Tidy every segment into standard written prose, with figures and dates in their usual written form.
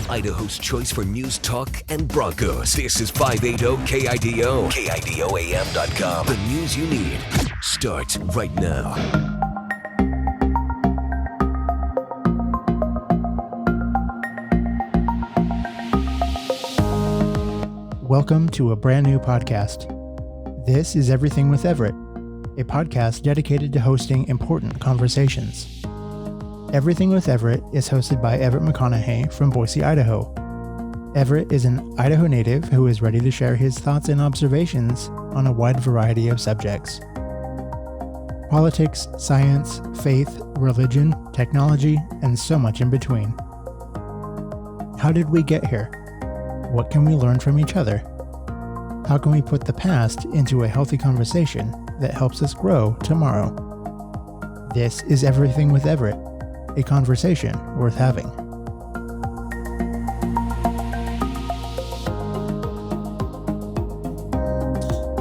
Idaho's choice for news, talk, and Broncos. This is 580 KIDO. KIDO-AM.com. The news you need starts right now. Welcome to a brand new podcast. This is Everything with Everett, a podcast dedicated to hosting important conversations. Everything with Everett is hosted by Everett McConnaughey from Boise, Idaho. Everett is an Idaho native who is ready to share his thoughts and observations on a wide variety of subjects. Politics, science, faith, religion, technology, and so much in between. How did we get here? What can we learn from each other? How can we put the past into a healthy conversation that helps us grow tomorrow? This is Everything with Everett, a conversation worth having.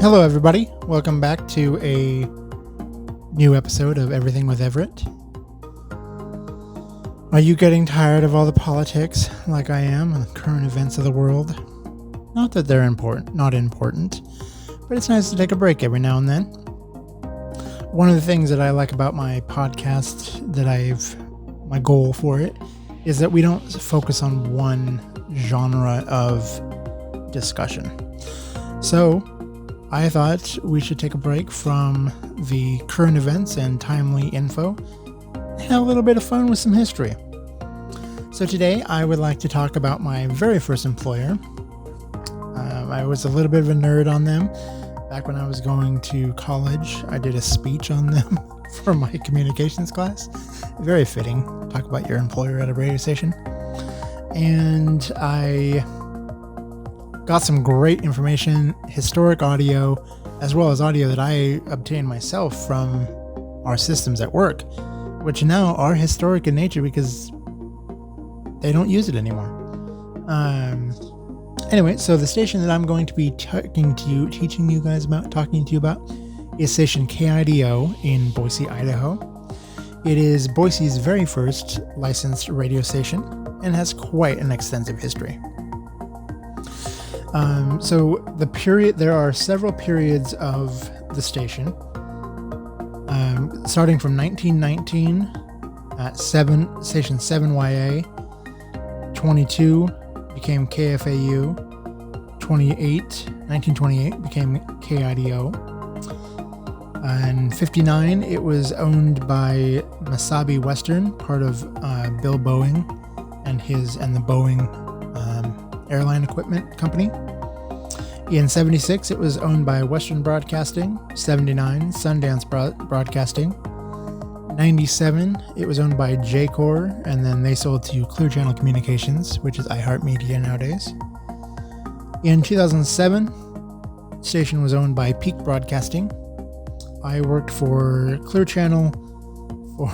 Hello, everybody. Welcome back to a new episode of Everything with Everett. Are you getting tired of all the politics like I am and the current events of the world? Not that they're not important, but it's nice to take a break every now and then. One of the things that I like about my podcast, my goal for it, is that we don't focus on one genre of discussion. So I thought we should take a break from the current events and timely info and have a little bit of fun with some history. So today I would like to talk about my very first employer. I was a little bit of a nerd on them. Back when I was going to college, I did a speech on them for my communications class. Very fitting. Talk about your employer at a radio station. And I got some great information, historic audio, as well as audio that I obtained myself from our systems at work, which now are historic in nature because they don't use it anymore. Anyway, so the station that I'm going to be talking to you about is station KIDO in Boise, Idaho. It is Boise's very first licensed radio station and has quite an extensive history. There are several periods of the station, starting from 1919 at station 7YA, 22 became KFAU, 1928 became KIDO, and 59 it was owned by Mesabi Western, part of Bill Boeing and the Boeing airline equipment company. In 76 it was owned by Western Broadcasting, 79 Sundance Broadcasting, 97 it was owned by J-Corps, and then they sold to Clear Channel Communications, which is iHeartMedia nowadays. In 2007, the station was owned by Peak Broadcasting. I worked for Clear Channel for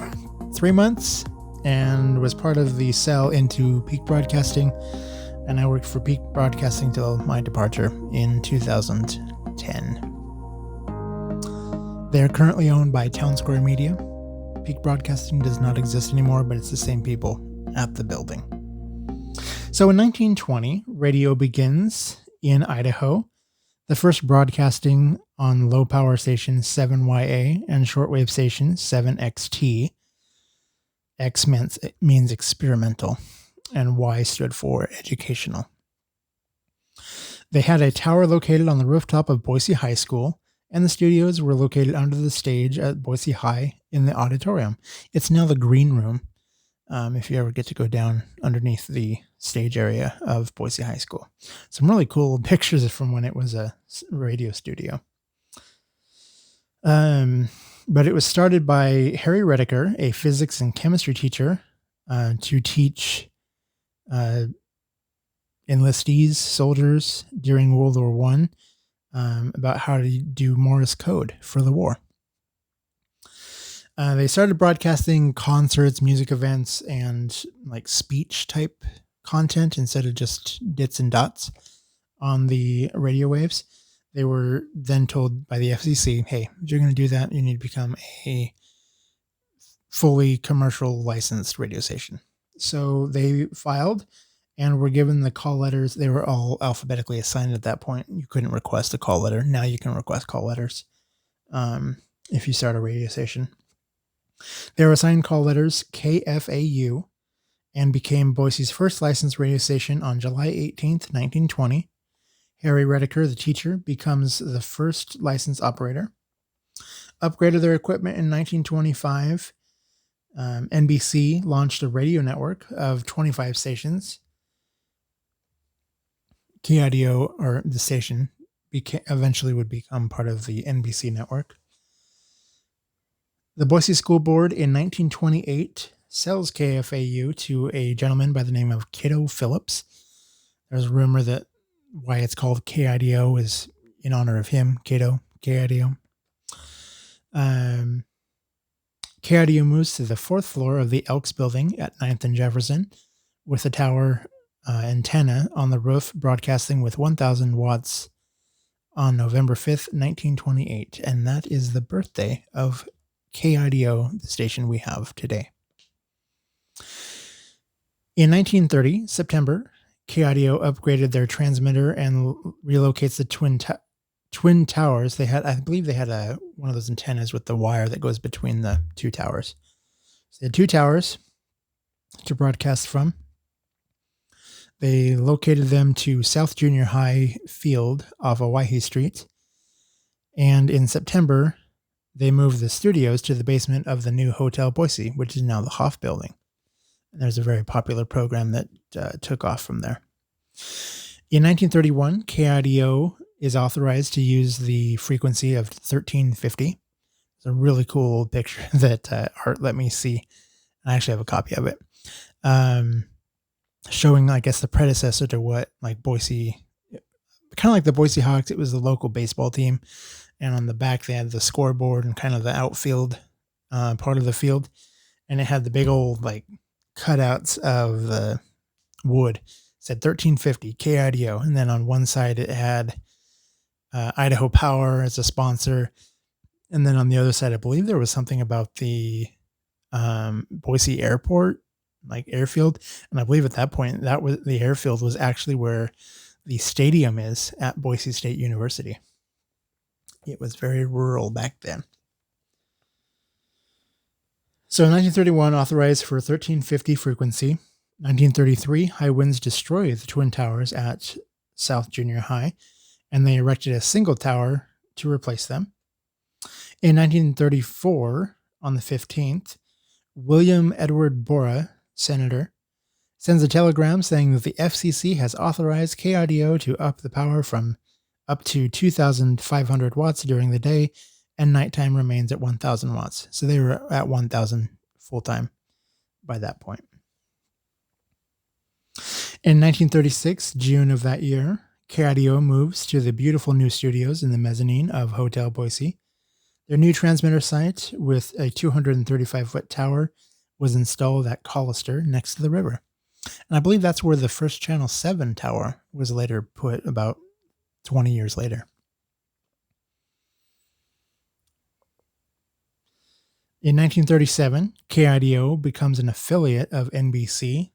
3 months and was part of the sell into Peak Broadcasting, and I worked for Peak Broadcasting till my departure in 2010. They are currently owned by Town Square Media. Peak Broadcasting does not exist anymore, but it's the same people at the building. So in 1920, radio begins in Idaho. The first broadcasting on low power station 7YA and shortwave station 7XT. X means experimental, and Y stood for educational. They had a tower located on the rooftop of Boise High School, and the studios were located under the stage at Boise High in the auditorium. It's now the green room, if you ever get to go down underneath the stage area of Boise High School. Some really cool pictures from when it was a radio studio. But it was started by Harry Redeker, a physics and chemistry teacher, to teach enlistees, soldiers during World War I, about how to do Morse code for the war. They started broadcasting concerts, music events, and like speech type content instead of just dits and dots on the radio waves. They were then told by the FCC, hey, if you're going to do that, you need to become a fully commercial licensed radio station. So they filed, and were given the call letters. They were all alphabetically assigned at that point. You couldn't request a call letter. Now you can request call letters if you start a radio station. They were assigned call letters KFAU and became Boise's first licensed radio station on July 18th, 1920. Harry Redeker, the teacher, becomes the first licensed operator. Upgraded their equipment in 1925. NBC launched a radio network of 25 stations. KIDO, or the station, eventually would become part of the NBC network. The Boise School Board in 1928 sells KFAU to a gentleman by the name of KIDO Phillips. There's a rumor that why it's called KIDO is in honor of him, KIDO. KIDO moves to the fourth floor of the Elks building at 9th and Jefferson with a tower antenna on the roof broadcasting with 1,000 watts on November 5th, 1928. And that is the birthday of KIDO, the station we have today. In 1930, September, KIDO upgraded their transmitter and relocates the twin towers. I believe they had one of those antennas with the wire that goes between the two towers. So they had two towers to broadcast from. They located them to South Junior High Field off Owyhee Street. And in September, they moved the studios to the basement of the new Hotel Boise, which is now the Hoff Building. And there's a very popular program that took off from there. In 1931, KIDO is authorized to use the frequency of 1350. It's a really cool picture that Art let me see. I actually have a copy of it. Showing, I guess, the predecessor to what, like Boise, kind of like the Boise Hawks, it was the local baseball team. And on the back, they had the scoreboard and kind of the outfield part of the field. And it had the big old, like, cutouts of the wood. It said 1350 KIDO. And then on one side, it had Idaho Power as a sponsor. And then on the other side, I believe there was something about the Boise Airport, like airfield. And I believe at that point, that was the airfield was actually where the stadium is at Boise State University. It was very rural back then. So in 1931, authorized for 1350 frequency. 1933, high winds destroyed the twin towers at South Junior High, and they erected a single tower to replace them. In 1934, on the 15th, William Edward Borah, senator, sends a telegram saying that the FCC has authorized KIDO to up the power from up to 2,500 watts during the day, and nighttime remains at 1,000 watts. So they were at 1,000 full-time by that point. In 1936, June of that year, KIDO moves to the beautiful new studios in the mezzanine of Hotel Boise. Their new transmitter site with a 235-foot tower was installed at Collister next to the river. And I believe that's where the first Channel 7 tower was later put about 20 years later. In 1937, KIDO becomes an affiliate of NBC.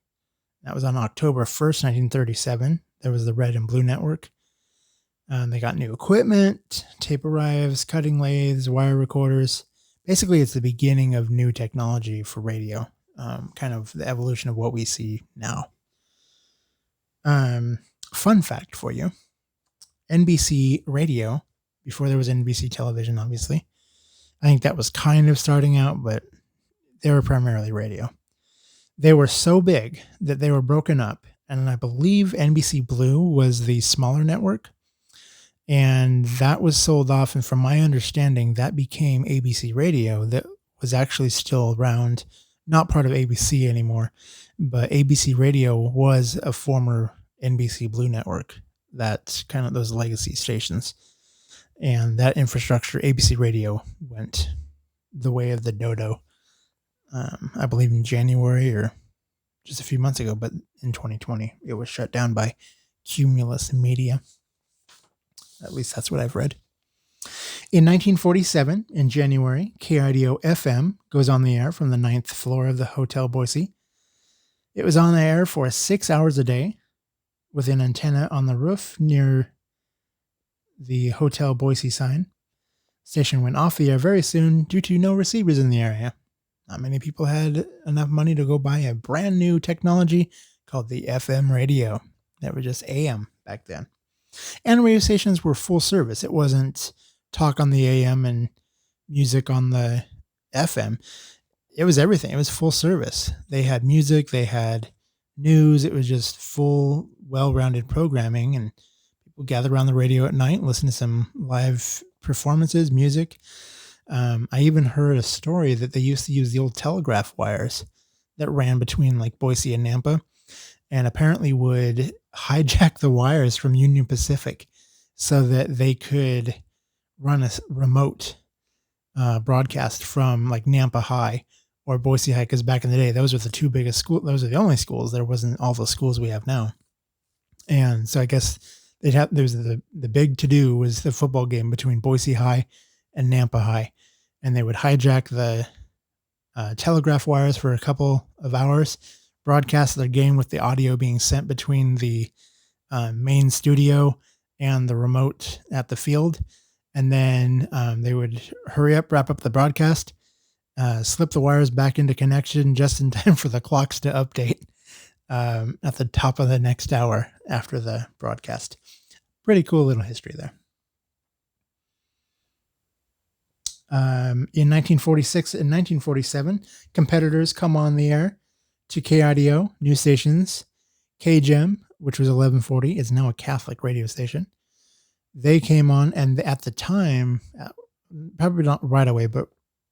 That was on October 1st, 1937. There was the Red and Blue Network. They got new equipment, tape arrives, cutting lathes, wire recorders. Basically, it's the beginning of new technology for radio, kind of the evolution of what we see now. Fun fact for you. NBC Radio, before there was NBC television, obviously. I think that was kind of starting out, but they were primarily radio. They were so big that they were broken up, and I believe NBC Blue was the smaller network, and that was sold off, and from my understanding, that became ABC Radio that was actually still around, not part of ABC anymore, but ABC Radio was a former NBC Blue network. That's kind of those legacy stations. And that infrastructure, ABC Radio, went the way of the dodo. I believe in January or just a few months ago, but in 2020, it was shut down by Cumulus Media. At least that's what I've read. In 1947, in January, KIDO-FM goes on the air from the 9th floor of the Hotel Boise. It was on the air for 6 hours a day with an antenna on the roof near the Hotel Boise sign. Station went off the air very soon due to no receivers in the area. Not many people had enough money to go buy a brand new technology called the FM radio. That was just AM back then. And radio stations were full service. It wasn't talk on the AM and music on the FM. It was everything. It was full service. They had music, they had news. It was just full, well-rounded programming, and people gathered around the radio at night and listened to some live performances, music. I even heard a story that they used to use the old telegraph wires that ran between like Boise and Nampa, and apparently would hijack the wires from Union Pacific so that they could run a remote broadcast from like Nampa High or Boise High, because back in the day, those were the two biggest schools. Those are the only schools. There wasn't all the schools we have now. And so I guess there's the big to-do was the football game between Boise High and Nampa High. And they would hijack the telegraph wires for a couple of hours, broadcast their game with the audio being sent between the main studio and the remote at the field. And then they would hurry up, wrap up the broadcast, slip the wires back into connection just in time for the clocks to update at the top of the next hour after the broadcast. Pretty cool little history there. In 1946 and 1947, competitors come on the air to KIDO news stations. KGEM, which was 1140, is now a Catholic radio station. They came on, and at the time, probably not right away, but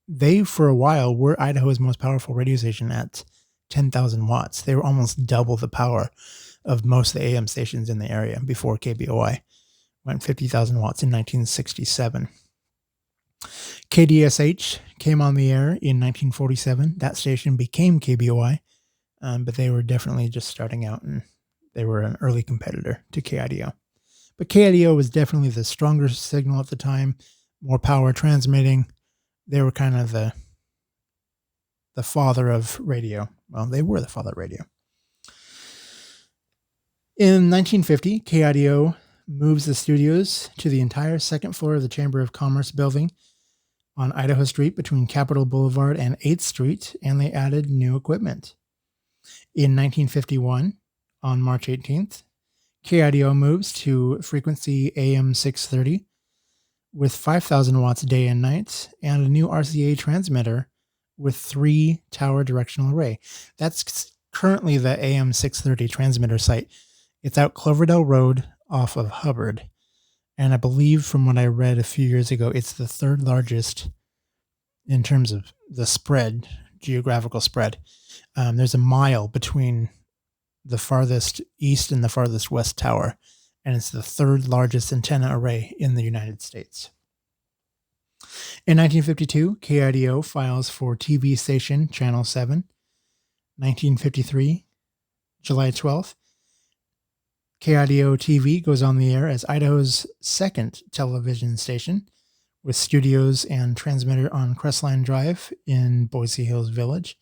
they, for a while, were Idaho's most powerful radio station at 10,000 watts. They were almost double the power of most of the AM stations in the area before KBOI went 50,000 watts in 1967. KDSH came on the air in 1947. That station became KBOI, but they were definitely just starting out, and they were an early competitor to KIDO. But KIDO was definitely the stronger signal at the time, more power transmitting. They were kind of the father of radio. Well, they were the father of radio. In 1950, KIDO moves the studios to the entire second floor of the Chamber of Commerce building on Idaho Street between Capitol Boulevard and 8th Street, and they added new equipment. In 1951, on March 18th, KIDO moves to frequency AM 630 with 5,000 watts day and night and a new RCA transmitter with 3 tower directional array. That's currently the AM 630 transmitter site. It's out Cloverdale Road off of Hubbard. And I believe from what I read a few years ago, it's the third largest in terms of the spread, geographical spread. There's a mile between the farthest east and the farthest west tower, and it's the third largest antenna array in the United States. In 1952, KIDO files for TV station Channel 7. 1953, July 12th, KIDO TV goes on the air as Idaho's second television station, with studios and transmitter on Crestline Drive in Boise Hills Village.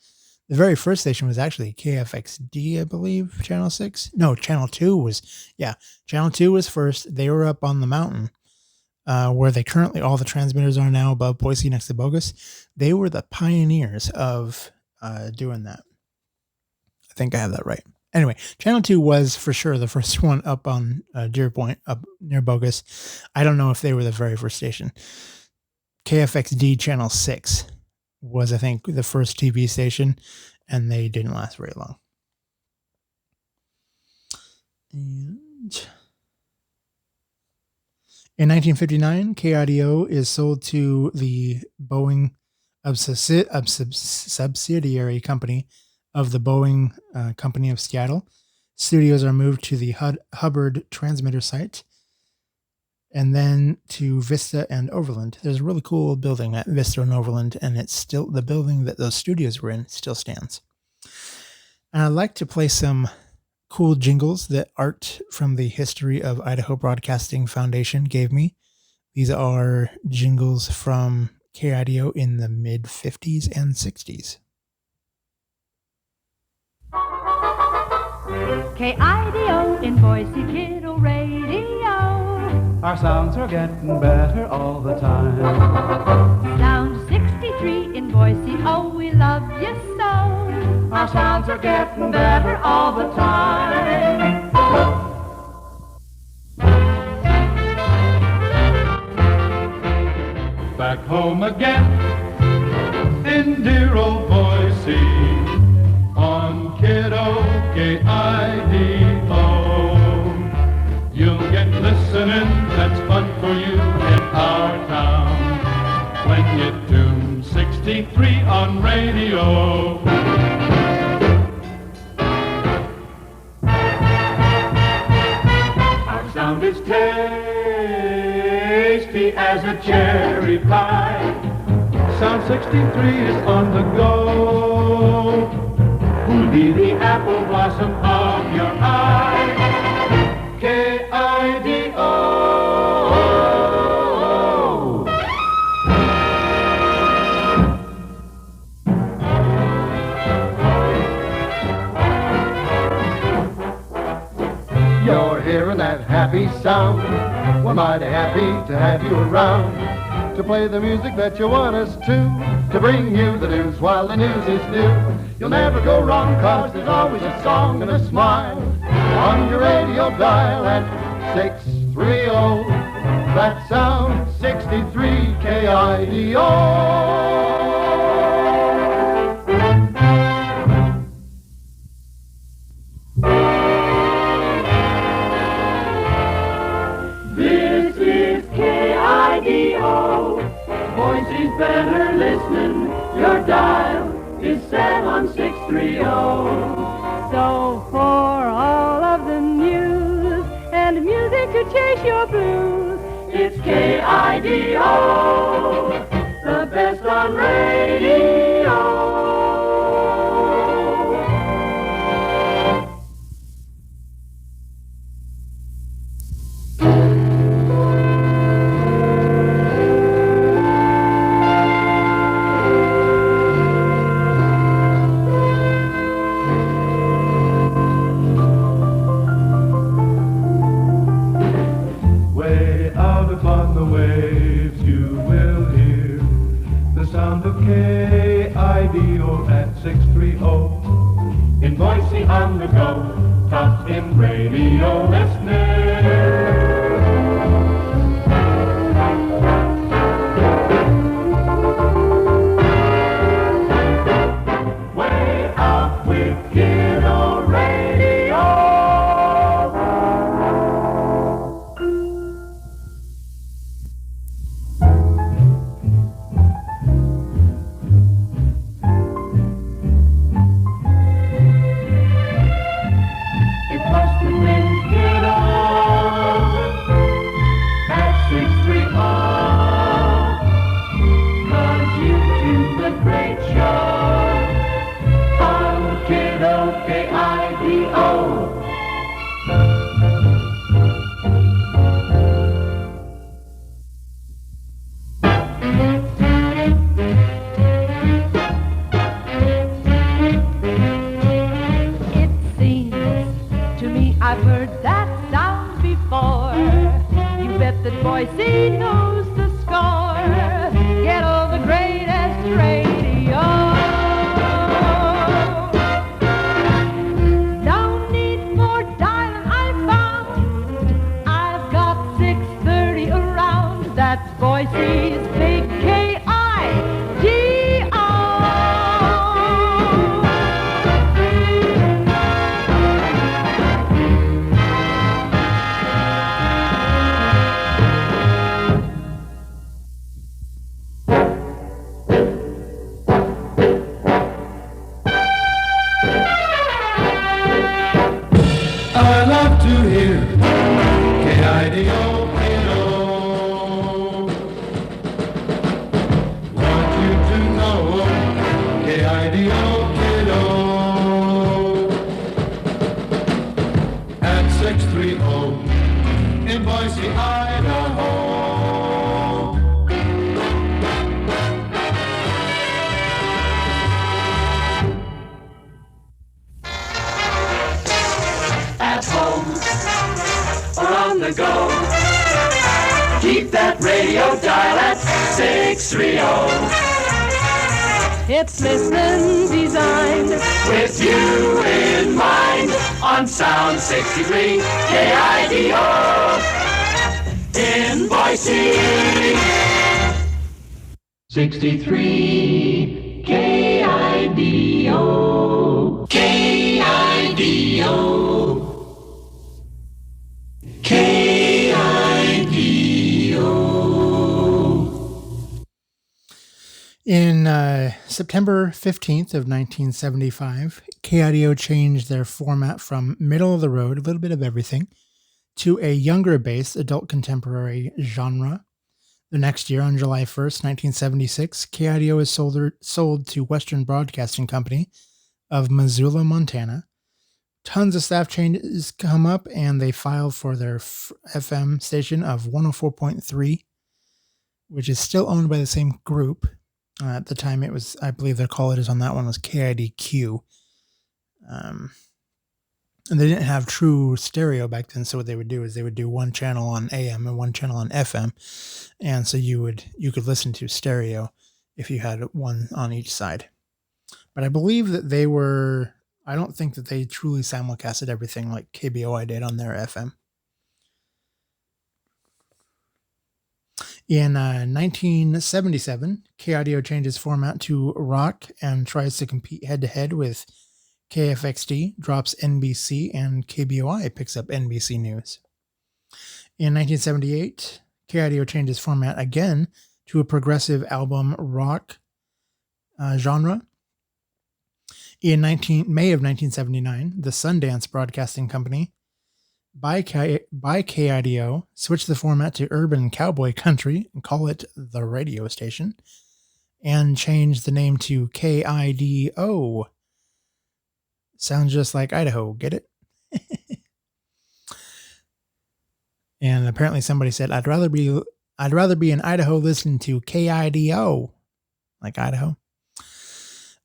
The very first station was actually KFXD, I believe, Channel 6. No, Channel 2 was, Channel 2 was first. They were up on the mountain where they currently, all the transmitters are now above Boise next to Bogus. They were the pioneers of doing that. I think I have that right. Anyway, Channel 2 was for sure the first one up on Deer Point, up near Bogus. I don't know if they were the very first station. KFXD Channel 6 was, I think, the first TV station, and they didn't last very long. And in 1959, KIDO is sold to the Boeing subsidiary company of the Boeing Company of Seattle. Studios are moved to the Hubbard transmitter site, and then to Vista and Overland. There's a really cool building at Vista and Overland, and it's still, the building that those studios were in still stands. And I'd like to play some cool jingles that Art from the History of Idaho Broadcasting Foundation gave me. These are jingles from KIDO in the mid-50s and 60s. KIDO in Boise, KIDO Radio. Our sounds are getting better all the time. Sound 63 in Boise, oh, we love you so. Our sounds are getting better all the time. Back home again in dear old Boise on KIDO, KIDO. You'll get listening, that's fun for you in our town. When you tune 63 on radio. Our sound is tasty as a cherry pie. Sound 63 is on the go. Who'll be the apple blossom of your eye? KIDO. You're hearing that happy sound. We're mighty happy to have you around, to play the music that you want us to bring you the news while the news is new. You'll never go wrong, 'cause there's always a song and a smile on your radio dial at 630. That sound 63 KIDO. This is KIDO. Boise's better listening. Your dial is set on 630. So for all of the news and music to chase your blues, It's KIDO, the best on radio. Upon the waves you will hear the sound of KIDO at 630. In Boise on the go, top in radio listening. Way up with KIDO Radio. I've heard that sound before. You bet that Boise knows the score. Get all the greatest radio. No need for dialing, I found. I've got 630 around. That's Boise's big KIDO. I love to hear KIDO, KIDO. Want you to know KIDO, KIDO. At 630 in Boise, Idaho. the go. Keep that radio dial at 630. It's listening designed With you in mind on Sound 63 KIDO in Boise. 63 KIDO. KIDO. In September 15th of 1975, KIDO changed their format from middle of the road, a little bit of everything, to a younger-based adult contemporary genre. The next year, on July 1st, 1976, KIDO is sold to Western Broadcasting Company of Missoula, Montana. Tons of staff changes come up, and they filed for their FM station of 104.3, which is still owned by the same group. At the time, it was, I believe their call it is on that one was KIDQ. And they didn't have true stereo back then, so what they would do is they would do one channel on AM and one channel on FM. And so you could listen to stereo if you had one on each side. But I believe that I don't think that they truly simulcasted everything like KBOI did on their FM. In 1977, KIDO changes format to rock and tries to compete head-to-head with KFXD, drops NBC, and KBOI picks up NBC News. In 1978, KIDO changes format again to a progressive album rock genre. In May of 1979, the Sundance Broadcasting Company by KIDO switched the format to urban cowboy country and call it the radio station, and changed the name to KIDO. Sounds just like Idaho, get it? And apparently somebody said, I'd rather be in Idaho listening to KIDO, like Idaho.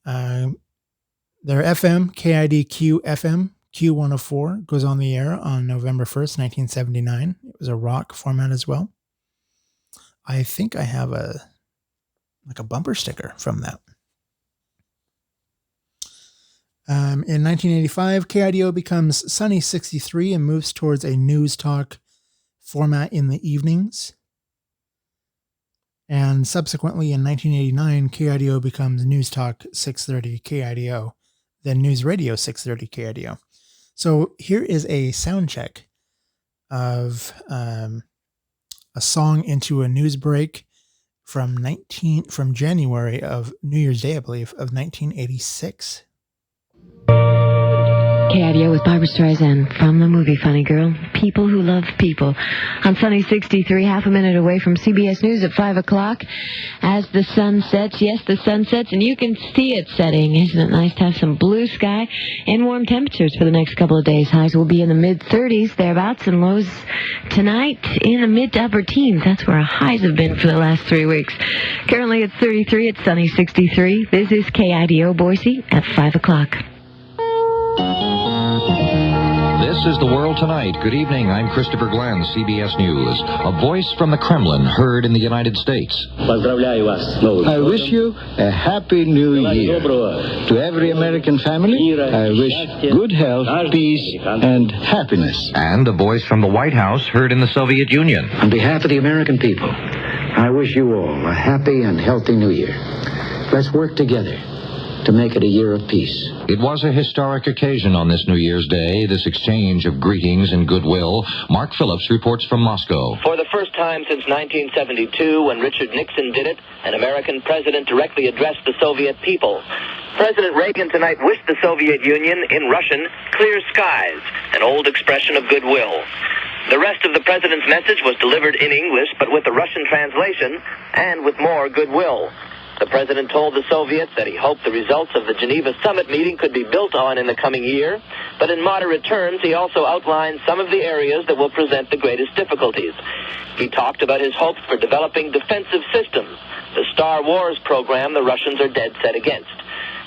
Their FM, KIDQ FM, Q104 goes on the air on November 1st, 1979. It was a rock format as well. I think I have a bumper sticker from that. In 1985, KIDO becomes Sunny 63 and moves towards a news talk format in the evenings. And subsequently in 1989, KIDO becomes News Talk 630 KIDO, then News Radio 630 KIDO. So here is a sound check of a song into a news break from January of New Year's Day, I believe, of 1986. KIDO with Barbra Streisand from the movie Funny Girl. People who love people. On Sunny 63, half a minute away from CBS News at 5 o'clock. As the sun sets, yes, the sun sets, and you can see it setting. Isn't it nice to have some blue sky and warm temperatures for the next couple of days? Highs will be in the mid-30s, thereabouts, and lows tonight in the mid to upper teens. That's where our highs have been for the last 3 weeks. Currently it's 33, it's Sunny 63. This is KIDO Boise at 5 o'clock. This is The World Tonight. Good evening. I'm Christopher Glenn, CBS News. A voice from the Kremlin heard in the United States. I wish you a happy new year. To every American family, I wish good health, peace, and happiness. And a voice from the White House heard in the Soviet Union. On behalf of the American people, I wish you all a happy and healthy new year. Let's work together to make it a year of peace. It was a historic occasion on this New Year's Day, this exchange of greetings and goodwill. Mark Phillips reports from Moscow. For the first time since 1972, when Richard Nixon did it, an American president directly addressed the Soviet people. President Reagan tonight wished the Soviet Union, in Russian, clear skies, an old expression of goodwill. The rest of the president's message was delivered in English, but with a Russian translation and with more goodwill. The president told the Soviets that he hoped the results of the Geneva summit meeting could be built on in the coming year, but in moderate terms he also outlined some of the areas that will present the greatest difficulties. He talked about his hopes for developing defensive systems, the Star Wars program the Russians are dead set against.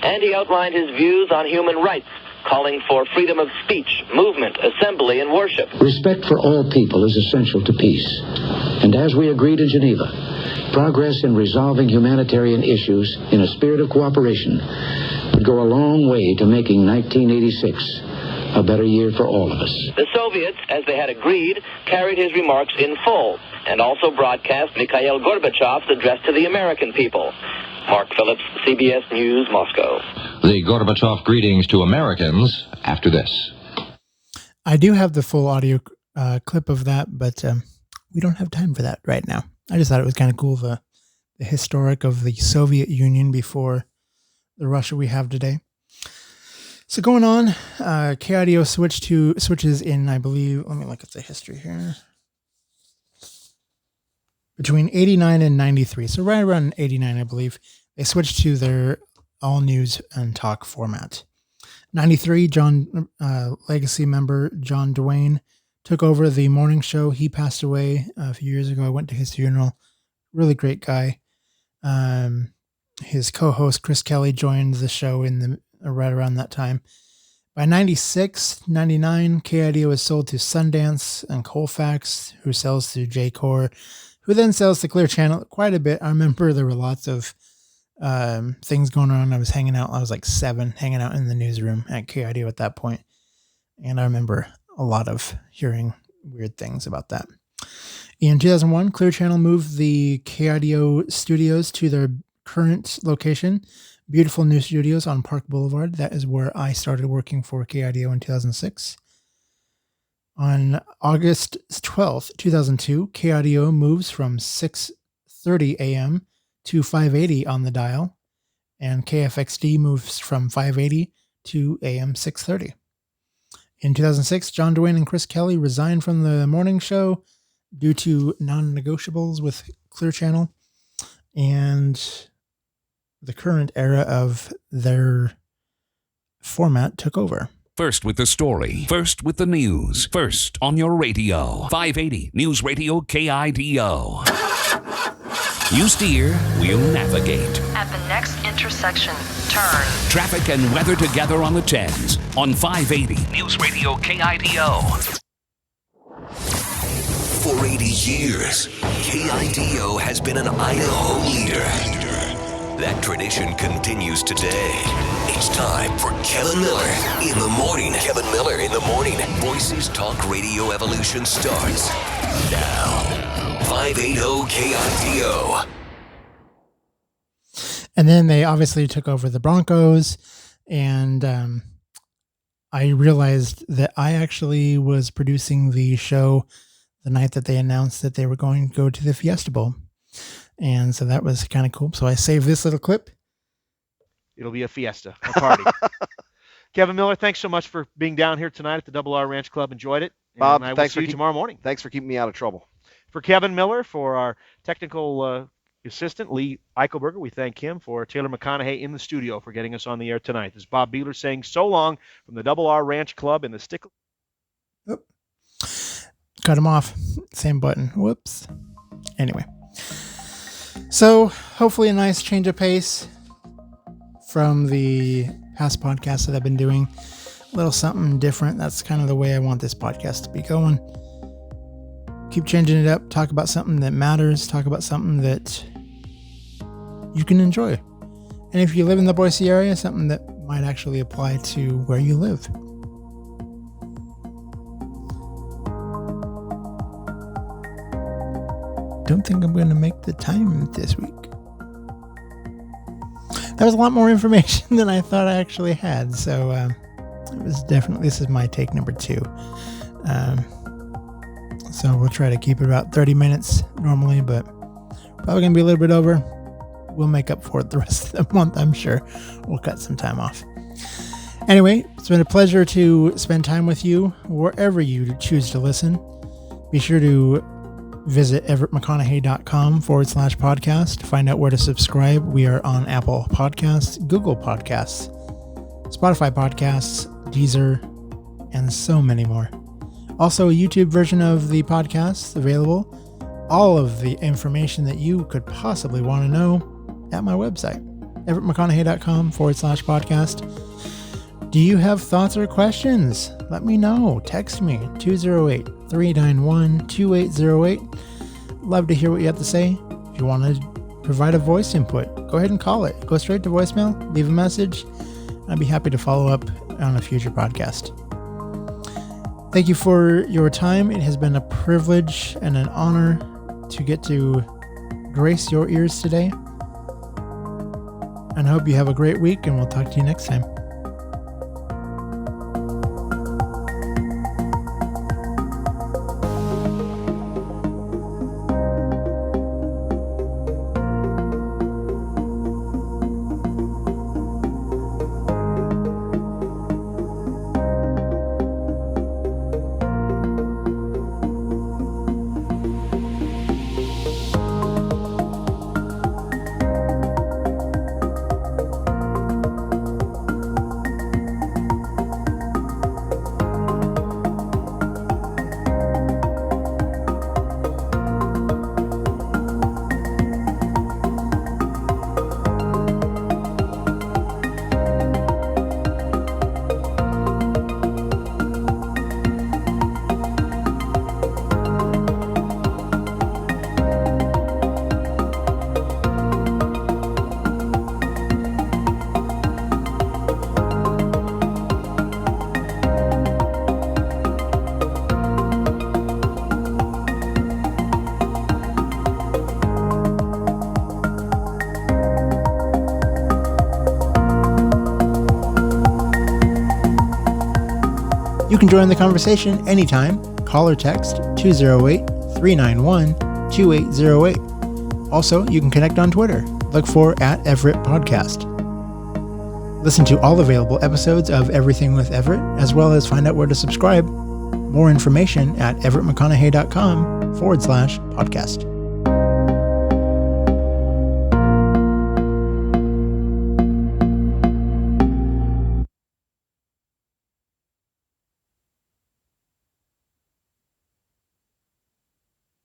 And he outlined his views on human rights, calling for freedom of speech, movement, assembly, and worship. Respect for all people is essential to peace. And as we agreed in Geneva, progress in resolving humanitarian issues in a spirit of cooperation would go a long way to making 1986 a better year for all of us. The Soviets, as they had agreed, carried his remarks in full and also broadcast Mikhail Gorbachev's address to the American people. Mark Phillips, CBS News, Moscow. The Gorbachev greetings to Americans after this. I do have the full audio clip of that, but we don't have time for that right now. I just thought it was kind of cool, the historic of the Soviet Union before the Russia we have today. So going on, KIDO switches in, I believe, let me look at the history here. Between 89 and 93, so right around 89, I believe, they switched to their all news and talk format. 93, legacy member John Duane took over the morning show. He passed away a few years ago. I went to his funeral. Really great guy. His co-host Chris Kelly joined the show right around that time. By 96, 99, KIDO was sold to Sundance and Colfax, who sells to J-Core, who then sells to Clear Channel quite a bit. I remember there were lots of things going on. I was like 7, hanging out in the newsroom at KIDO at that point. And I remember a lot of hearing weird things about that. In 2001, Clear Channel moved the KIDO studios to their current location, beautiful new studios on Park Boulevard. That is where I started working for KIDO in 2006. On August 12th, 2002, KIDO moves from 6:30 a.m. to 580 on the dial, and KFXD moves from 580 to AM 630. In 2006, John Duane and Chris Kelly resigned from the morning show due to non-negotiables with Clear Channel, and the current era of their format took over. First with the story, first with the news, first on your radio. 580 News Radio KIDO. You steer, we'll navigate. At the next intersection, turn. Traffic and weather together on the 10s on 580 News Radio KIDO. For 80 years, KIDO has been an Idaho leader. That tradition continues today. It's time for Kevin Miller in the morning. Kevin Miller in the morning. Boise's Talk Radio Evolution starts now. 580 KIDO. And then they obviously took over the Broncos, and I realized that I actually was producing the show the night that they announced that they were going to go to the Fiesta Bowl. And so that was kind of cool. So I saved this little clip. It'll be a fiesta, a party. Kevin Miller, thanks so much for being down here tonight at the Double R Ranch Club. Enjoyed it. Bob, and I will see you tomorrow morning. Thanks for keeping me out of trouble. For Kevin Miller, for our technical assistant, Lee Eichelberger, we thank him. For Taylor McConnaughey in the studio for getting us on the air tonight. This is Bob Beeler saying so long from the Double R Ranch Club in the Stickle. Oop. Cut him off. Same button. Whoops. Anyway. So hopefully a nice change of pace from the past podcasts that I've been doing. A little something different. That's kind of the way I want this podcast to be going. Keep changing it up. Talk about something that matters. Talk about something that you can enjoy. And if you live in the Boise area, something that might actually apply to where you live. Don't think I'm going to make the time this week. That was a lot more information than I thought I actually had. So it was definitely, this is my take number 2. So we'll try to keep it about 30 minutes normally, but probably going to be a little bit over. We'll make up for it the rest of the month, I'm sure. We'll cut some time off. Anyway, it's been a pleasure to spend time with you wherever you choose to listen. Be sure to visit everettmcconaughey.com/podcast to find out where to subscribe. We are on Apple Podcasts, Google Podcasts, Spotify Podcasts, Deezer, and so many more. Also, a YouTube version of the podcast available. All of the information that you could possibly want to know at my website, everettmcconaughey.com/podcast. Do you have thoughts or questions? Let me know. Text me, 208-391-2808. Love to hear what you have to say. If you want to provide a voice input, go ahead and call it. Go straight to voicemail, leave a message. I'd be happy to follow up on a future podcast. Thank you for your time. It has been a privilege and an honor to get to grace your ears today. And I hope you have a great week, and we'll talk to you next time. You can join the conversation anytime. Call or text 208-391-2808. Also, you can connect on Twitter. Look for @Everett Podcast. Listen to all available episodes of Everything with Everett, as well as find out where to subscribe. More information at everettmcconaughey.com/podcast.